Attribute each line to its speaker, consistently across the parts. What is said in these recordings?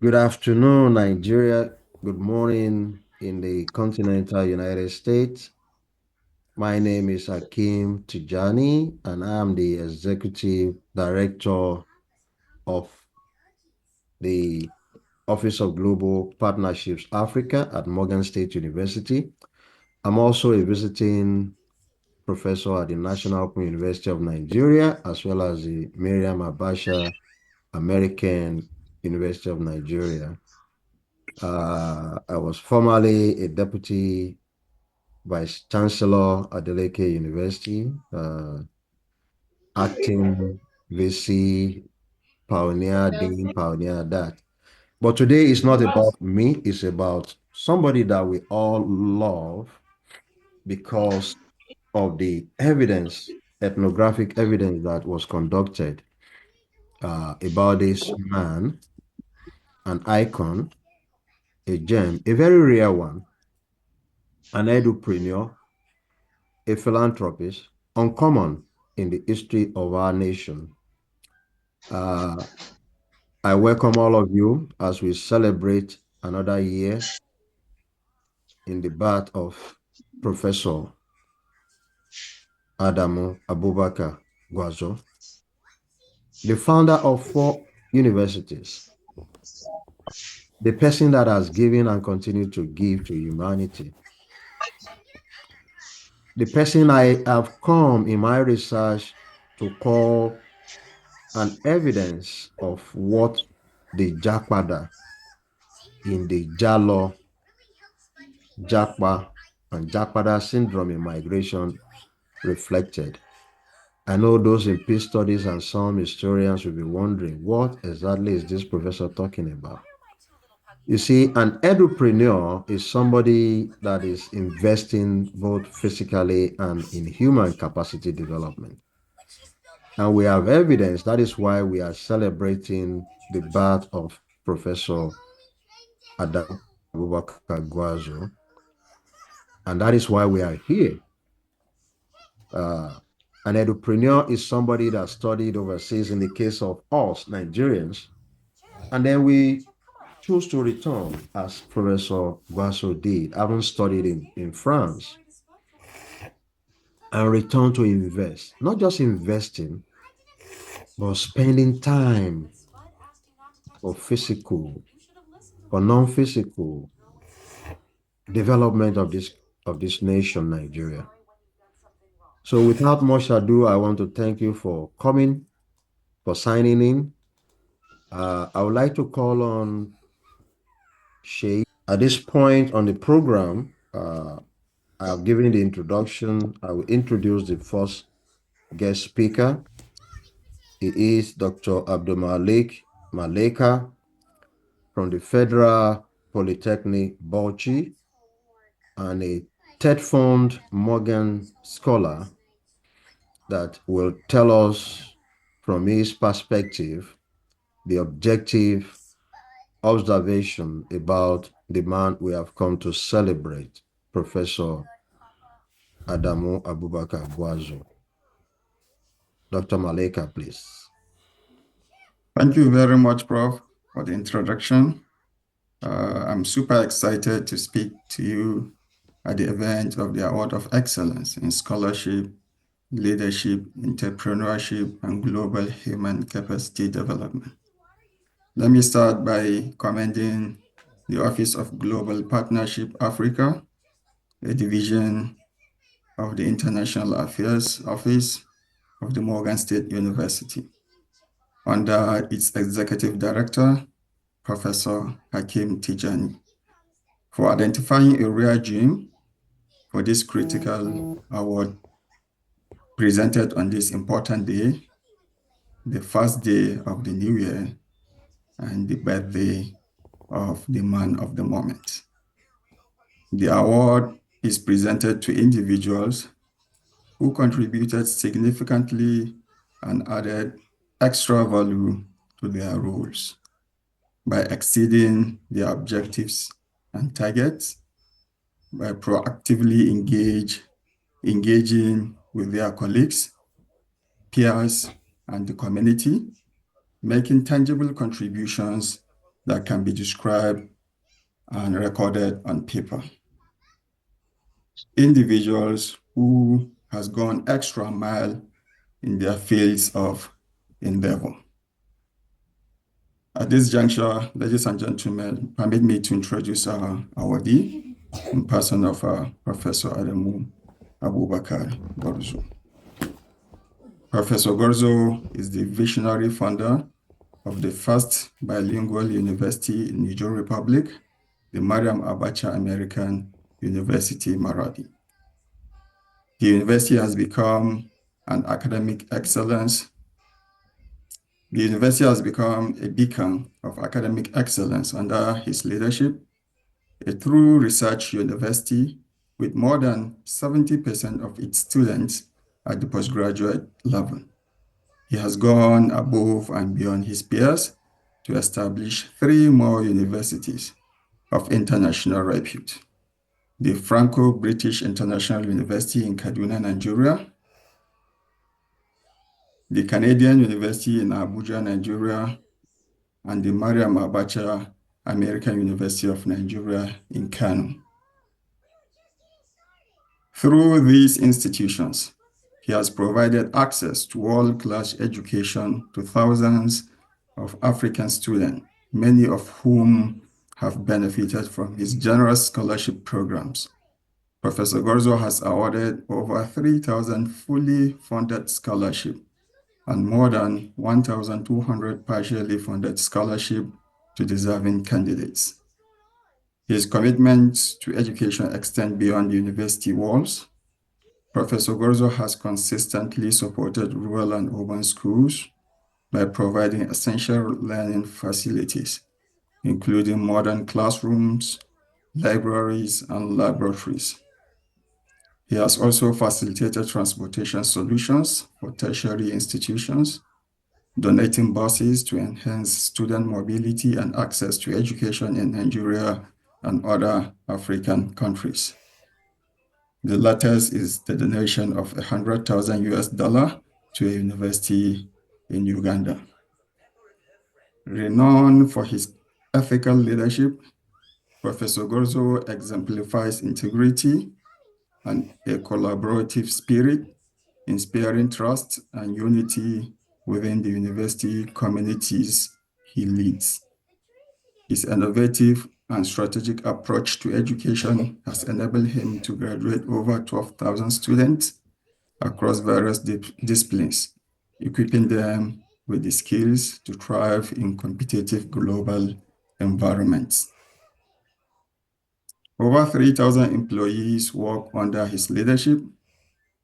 Speaker 1: Good afternoon, Nigeria. Good morning in the continental United States. My name is Hakeem Tijani, and I am the Executive Director of the Office of Global Partnerships Africa at Morgan State University. I'm also a visiting professor at the National Open University of Nigeria, as well as the Miriam Abasha American University of Nigeria. I was formerly a deputy vice chancellor at Adeleke University, acting VC, pioneer, dean, pioneer, that. But today is not about me, it's about somebody that we all love because of the evidence, ethnographic evidence that was conducted about this man, an icon, a gem, a very rare one, an edupreneur, a philanthropist, uncommon in the history of our nation. I welcome all of you as we celebrate another year in the birth of Professor Adamu Abubakar Gwarzo, the founder of 4 universities, the person that has given and continued to give to humanity, the person I have come in my research to call an evidence of what the Jakpada in the Jalo, Jakpa, and Jakpada syndrome in migration reflected. I know those in peace studies and some historians will be wondering, what exactly is this professor talking about? You see, an edupreneur is somebody that is investing both physically and in human capacity development. And we have evidence. That is why we are celebrating the birth of Professor Adamu Abubakar Gwarzo. And that is why we are here. An edupreneur is somebody that studied overseas in the case of us, Nigerians. And then we choose to return, as Professor Gwarzo did, having studied in France, and return to invest. Not just investing, but spending time for physical, for non-physical development of this nation, Nigeria. So without much ado, I want to thank you for coming, for signing in. I would like to call on Shay. At this point on the program, I have given the introduction. I will introduce the first guest speaker. He is Dr. Abdul Malik Maleka from the Federal Polytechnic Bauchi and a TED Fund Morgan scholar that will tell us from his perspective the objective observation about the man we have come to celebrate, Professor Adamu Abubakar Gwarzo. Dr. Maleka, please.
Speaker 2: Thank you very much, Prof, for the introduction. I'm super excited to speak to you at the event of the Award of Excellence in Scholarship, Leadership, Entrepreneurship, and Global Human Capacity Development. Let me start by commending the Office of Global Partnership Africa, a division of the International Affairs Office of the Morgan State University, under its Executive Director, Professor Hakeem Tijani, for identifying a rare gem for this critical award presented on this important day, the first day of the new year and the birthday of the man of the moment. The award is presented to individuals who contributed significantly and added extra value to their roles by exceeding their objectives and targets, by proactively engaging with their colleagues, peers, and the community, making tangible contributions that can be described and recorded on paper. Individuals who has gone extra mile in their fields of endeavor. At this juncture, ladies and gentlemen, permit me to introduce our awardee in person of Professor Adamu Abubakar Gwarzo. Professor Gwarzo is the visionary founder of the first bilingual university in Niger Republic, the Mariam Abacha American University, Maradi. The university has become an academic excellence. The university has become a beacon of academic excellence under his leadership, a true research university with more than 70% of its students at the postgraduate level. He has gone above and beyond his peers to establish 3 more universities of international repute: the Franco-British International University in Kaduna, Nigeria, the Canadian University in Abuja, Nigeria, and the Mariam Abacha American University of Nigeria in Kano. Through these institutions, he has provided access to world-class education to thousands of African students, many of whom have benefited from his generous scholarship programs. Professor Gwarzo has awarded over 3,000 fully funded scholarships and more than 1,200 partially funded scholarships to deserving candidates. His commitments to education extend beyond university walls. Professor Gwarzo has consistently supported rural and urban schools by providing essential learning facilities, including modern classrooms, libraries, and laboratories. He has also facilitated transportation solutions for tertiary institutions, donating buses to enhance student mobility and access to education in Nigeria and other African countries. The latest is the donation of $100,000 to a university in Uganda. Renowned for his ethical leadership, Professor Gwarzo exemplifies integrity and a collaborative spirit, inspiring trust and unity within the university communities he leads. His innovative and strategic approach to education has enabled him to graduate over 12,000 students across various disciplines, equipping them with the skills to thrive in competitive global environments. Over 3,000 employees work under his leadership,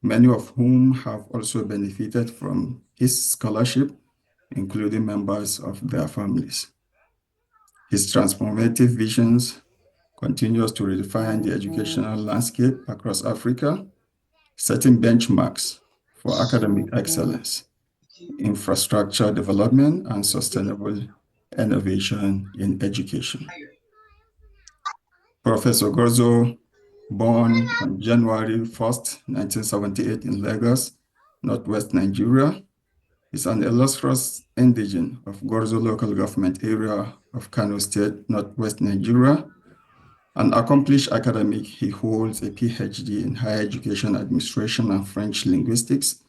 Speaker 2: many of whom have also benefited from his scholarship, including members of their families. His transformative visions continues to redefine the educational landscape across Africa, setting benchmarks for academic excellence, infrastructure development, and sustainable innovation in education. Professor Gwarzo, born on January 1st, 1978 in Lagos, Northwest Nigeria, is an illustrious indigene of Gwarzo local government area of Kano State, Northwest Nigeria. An accomplished academic, he holds a PhD in higher education administration and French linguistics,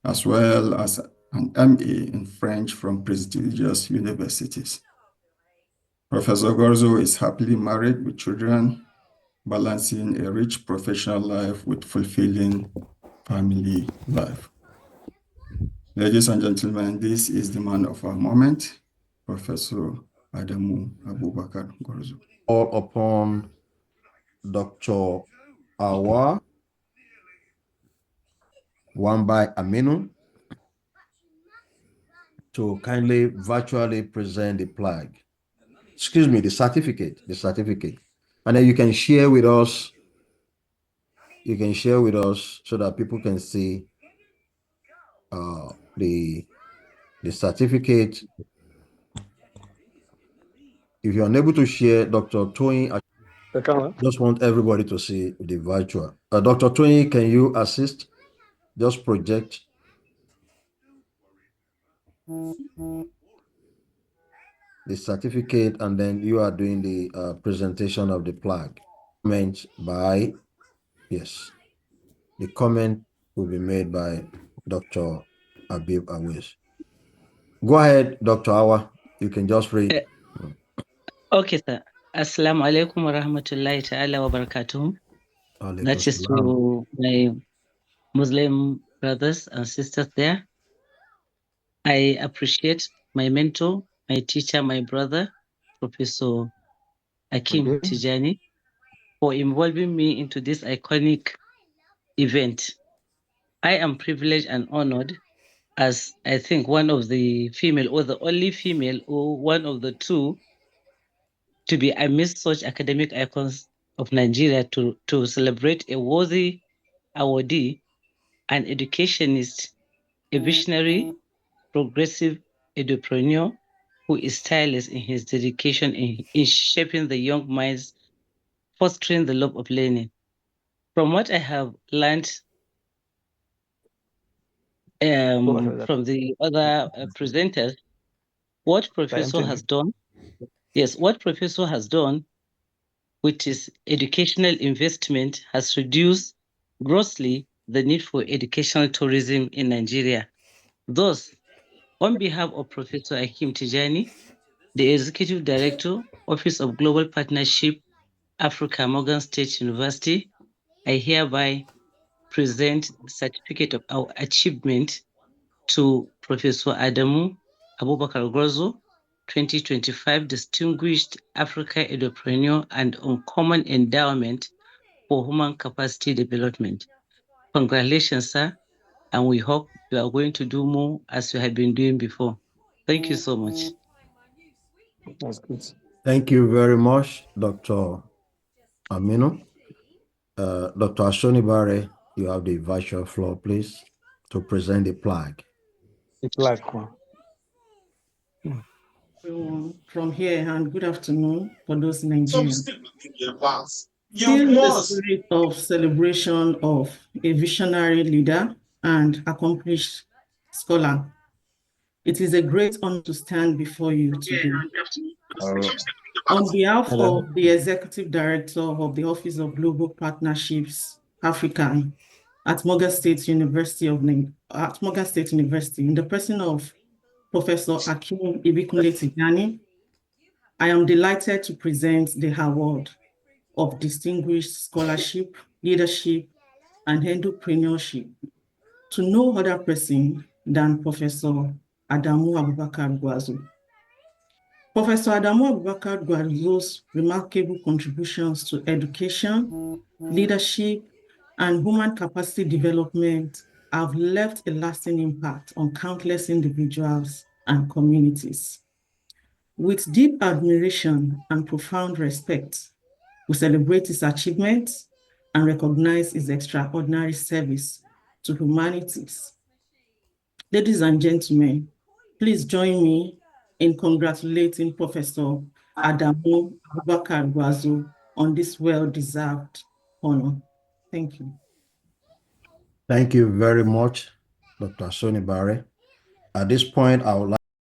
Speaker 2: as well as an MA in French from prestigious universities. Professor Gwarzo is happily married with children, balancing a rich professional life with fulfilling family life. Ladies and gentlemen, this is the man of our moment, Professor Adamu Abubakar Gwarzo.
Speaker 1: All upon Dr. Awa Wambai Aminu to kindly virtually present the plaque. Excuse me, the certificate. And then you can share with us. You can share with us so that people can see the certificate. If you're unable to share, Dr. Toyin, I just want everybody to see the virtual. Dr. Toyin, can you assist? Just project. the certificate, and then you are doing the presentation of the plaque. Comment by, yes, the comment will be made by Dr. Abib Awis. Go ahead, Dr. Awa. You can just read.
Speaker 3: Okay, sir. Assalamu alaikum wa rahmatullahi ta'ala wa barakatuh. That is to my Muslim brothers and sisters there. I appreciate my mentor, my teacher, my brother, Professor Akim Tijani, for involving me into this iconic event. I am privileged and honored as I think one of the female or the only female or one of the two to be amidst such academic icons of Nigeria to celebrate a worthy awardee, an educationist, a visionary, progressive entrepreneur who is tireless in his dedication in shaping the young minds, fostering the love of learning. From what I have learned from the other presenters, what Professor has done, what Professor has done, which is educational investment, has reduced grossly the need for educational tourism in Nigeria. Thus, on behalf of Professor Akim Tijani, the Executive Director, Office of Global Partnership, Africa, Morgan State University, I hereby present the certificate of our achievement to Professor Adamu Abubakar Gwarzo, 2025 Distinguished Africa Edupreneur and Uncommon Endowment for Human Capacity Development. Congratulations, sir, and we hope you are going to do more as you have been doing before. Thank you so much.
Speaker 4: That's good.
Speaker 1: Thank you very much, Dr. Aminu. Dr. Ashoni Bare, you have the virtual floor, please, to present the plaque.
Speaker 4: The plaque one.
Speaker 5: From here, and good afternoon for those Nigerians. Still in the spirit of celebration of a visionary leader and accomplished scholar, it is a great honor to stand before you today. On behalf of the Executive Director of the Office of Global Partnerships Africa at Morgan State University in the person of Professor Akim Ibikunle Tijani, I am delighted to present the award of Distinguished Scholarship, Leadership, and Entrepreneurship to no other person than Professor Adamu Abubakar Gwarzo. Professor Adamu Abubakar Gwarzo's remarkable contributions to education, leadership, and human capacity development have left a lasting impact on countless individuals and communities. With deep admiration and profound respect, we celebrate his achievements and recognize his extraordinary service to humanities. Ladies and gentlemen, please join me in congratulating Professor Adamu Abubakar Gwarzo on this well-deserved honor. Thank you.
Speaker 1: Thank you very much, Dr. Ashoni Bare. At this point, I would like